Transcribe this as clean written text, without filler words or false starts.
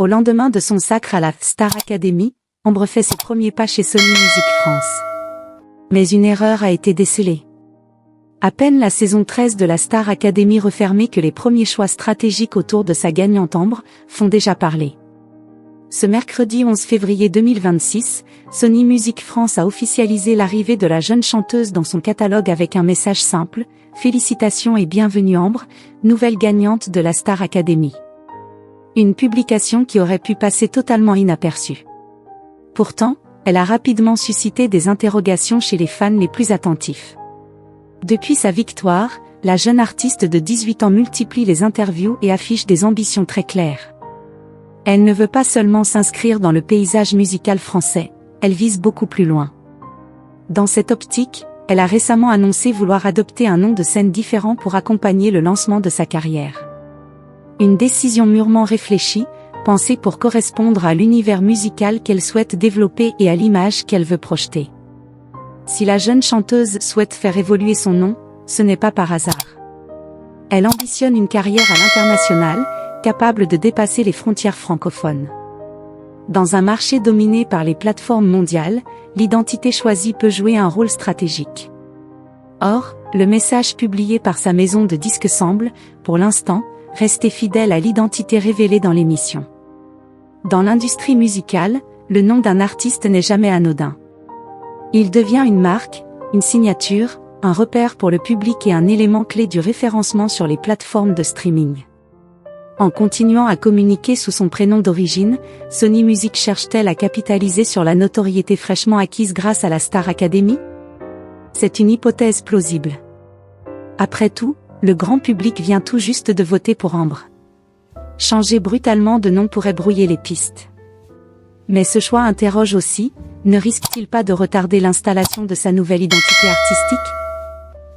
Au lendemain de son sacre à la Star Academy, Ambre fait ses premiers pas chez Sony Music France. Mais une erreur a été décelée. À peine la saison 13 de la Star Academy refermée que les premiers choix stratégiques autour de sa gagnante Ambre font déjà parler. Ce mercredi 11 février 2026, Sony Music France a officialisé l'arrivée de la jeune chanteuse dans son catalogue avec un message simple: félicitations et bienvenue Ambre, nouvelle gagnante de la Star Academy. Une publication qui aurait pu passer totalement inaperçue. Pourtant, elle a rapidement suscité des interrogations chez les fans les plus attentifs. Depuis sa victoire, la jeune artiste de 18 ans multiplie les interviews et affiche des ambitions très claires. Elle ne veut pas seulement s'inscrire dans le paysage musical français, elle vise beaucoup plus loin. Dans cette optique, elle a récemment annoncé vouloir adopter un nom de scène différent pour accompagner le lancement de sa carrière. Une décision mûrement réfléchie, pensée pour correspondre à l'univers musical qu'elle souhaite développer et à l'image qu'elle veut projeter. Si la jeune chanteuse souhaite faire évoluer son nom, ce n'est pas par hasard. Elle ambitionne une carrière à l'international, capable de dépasser les frontières francophones. Dans un marché dominé par les plateformes mondiales, l'identité choisie peut jouer un rôle stratégique. Or, le message publié par sa maison de disques semble, pour l'instant, rester fidèle à l'identité révélée dans l'émission. Dans l'industrie musicale, le nom d'un artiste n'est jamais anodin. Il devient une marque, une signature, un repère pour le public et un élément clé du référencement sur les plateformes de streaming. En continuant à communiquer sous son prénom d'origine, Sony Music cherche-t-elle à capitaliser sur la notoriété fraîchement acquise grâce à la Star Academy? C'est une hypothèse plausible. Après tout, le grand public vient tout juste de voter pour Ambre. Changer brutalement de nom pourrait brouiller les pistes. Mais ce choix interroge aussi, ne risque-t-il pas de retarder l'installation de sa nouvelle identité artistique?